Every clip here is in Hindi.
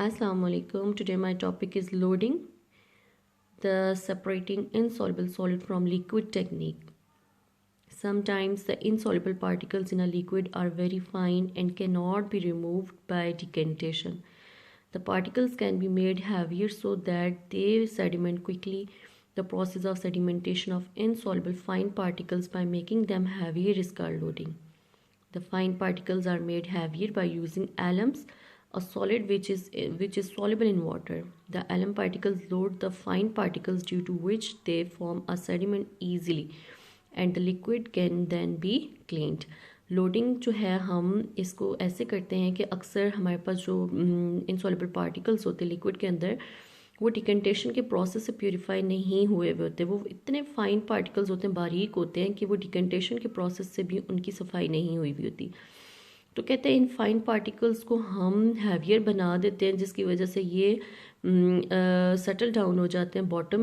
Assalamu alaikum. Today my topic is loading, the separating insoluble solid from liquid technique. Sometimes the insoluble particles in a liquid are very fine and cannot be removed by decantation. The particles can be made heavier so that they sediment quickly. The process of sedimentation of insoluble fine particles by making them heavier is called loading. The fine particles are made heavier by using alums, a solid which is soluble in water. The alum particles load the fine particles due to which they form a sediment easily and the liquid can then be cleaned. Loading जो है हम इसको ऐसे करते हैं कि अक्सर हमारे पास जो इनसॉल्युबल पार्टिकल्स होते हैं लिक्विड के अंदर वो डिकेंटेशन के प्रोसेस से प्योरीफाई नहीं हुए होते, वो इतने फाइन पार्टिकल्स होते हैं, बारीक होते हैं कि वो डिकेंटेशन के प्रोसेस से भी उनकी सफाई नहीं हुई होती। तो कहते हैं इन फाइन पार्टिकल्स को हम हैवियर बना देते हैं जिसकी वजह से ये सेटल डाउन हो जाते हैं, बॉटम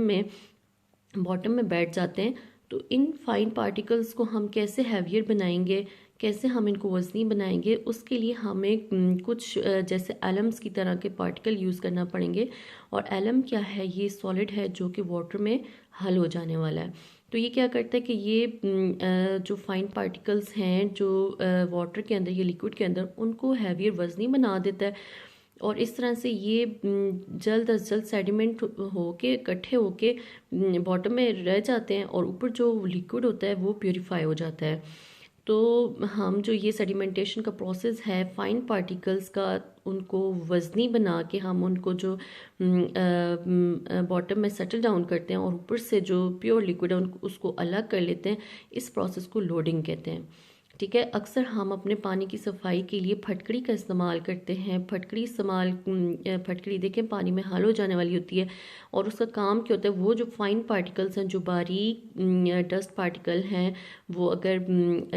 में बैठ जाते हैं। तो इन फाइन पार्टिकल्स को हम कैसे हैवियर बनाएंगे, कैसे हम इनको वज़नी बनाएंगे, उसके लिए हमें कुछ जैसे एलम्स की तरह के पार्टिकल यूज़ करना पड़ेंगे। और एलम क्या है, ये सॉलिड है जो कि वाटर में हल हो जाने वाला है। तो ये क्या करता है कि ये जो फाइन पार्टिकल्स हैं जो वाटर के अंदर या लिक्विड के अंदर, उनको हैवियर वज़नी बना देता है और इस तरह से ये जल्द अज जल्द सेडिमेंट होके इकट्ठे होके बॉटम में रह जाते हैं और ऊपर जो लिक्विड होता है वो प्योरीफाई हो जाता है। तो हम जो ये सेडिमेंटेशन का प्रोसेस है फाइन पार्टिकल्स का, उनको वज़नी बना के हम उनको जो बॉटम में सेटल डाउन करते हैं और ऊपर से जो प्योर लिक्विड है उसको अलग कर लेते हैं, इस प्रोसेस को लोडिंग कहते हैं। ठीक है, अक्सर हम अपने पानी की सफाई के लिए फटकड़ी का इस्तेमाल करते हैं। फटकड़ी देखें पानी में हल हो जाने वाली होती है और उसका काम क्या होता है, वो जो फाइन पार्टिकल्स हैं, जो बारीक डस्ट पार्टिकल हैं, वो अगर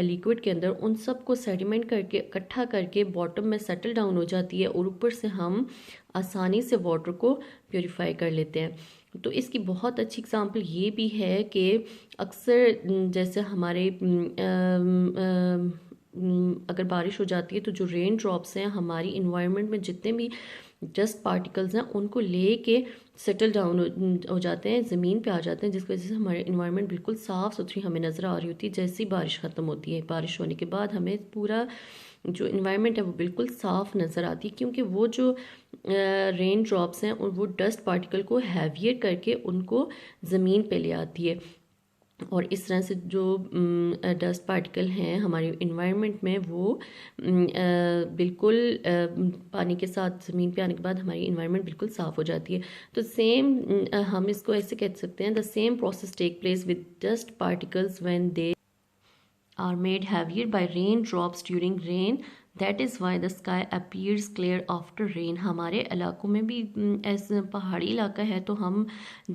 लिक्विड के अंदर उन सब को सेडिमेंट करके इकट्ठा करके बॉटम में सेटल डाउन हो जाती है और ऊपर से हम आसानी से वाटर को प्योरीफाई कर लेते हैं। तो इसकी बहुत अच्छी एग्जांपल ये भी है कि अक्सर जैसे हमारे अगर बारिश हो जाती है तो जो रेन ड्रॉप्स हैं हमारी इन्वायरमेंट में जितने भी डस्ट पार्टिकल्स हैं उनको ले के सेटल डाउन हो जाते हैं, ज़मीन पे आ जाते हैं, जिसकी वजह से हमारी इन्वायरमेंट बिल्कुल साफ़ सुथरी हमें नज़र आ रही होती है। जैसे ही बारिश ख़त्म होती है, बारिश होने के बाद हमें पूरा जो इन्वायरमेंट है वो बिल्कुल साफ़ नज़र आती है, क्योंकि वो जो रेन ड्रॉप्स हैं और वो डस्ट पार्टिकल को हैवियर करके उनको ज़मीन पे ले आती है और इस तरह से जो डस्ट पार्टिकल हैं हमारे इन्वायरमेंट में वो बिल्कुल पानी के साथ ज़मीन पे आने के बाद हमारी इन्वायरमेंट बिल्कुल साफ़ हो जाती है। तो सेम हम इसको ऐसे कह सकते हैं, the same process take place with dust particles when they are made heavier by rain drops during rain. That is why the sky appears clear after rain. हमारे इलाकों में भी ऐसे पहाड़ी इलाका है तो हम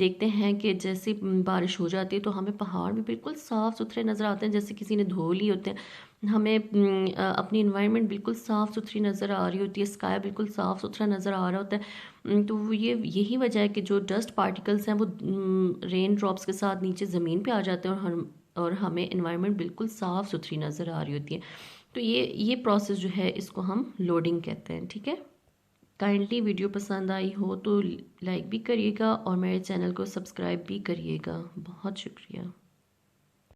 देखते हैं कि जैसे बारिश हो जाती है तो हमें पहाड़ भी बिल्कुल साफ़ सुथरे नज़र आते हैं, जैसे किसी ने धो लिए होते हैं। हमें अपनी इन्वायरमेंट बिल्कुल साफ़ सुथरी नज़र आ रही होती है, स्काई बिल्कुल साफ़ सुथरा नज़र आ रहा होता है। तो यही वजह है कि जो डस्ट पार्टिकल्स हैं वो रेन ड्रॉप्स के साथ नीचे ज़मीन पे आ जाते हैं और हमें इन्वायरमेंट बिल्कुल साफ़ सुथरी नज़र आ रही होती है। तो ये प्रोसेस जो है इसको हम लोडिंग कहते हैं। ठीक है, काइंडली वीडियो पसंद आई हो तो लाइक भी करिएगा और मेरे चैनल को सब्सक्राइब भी करिएगा। बहुत शुक्रिया।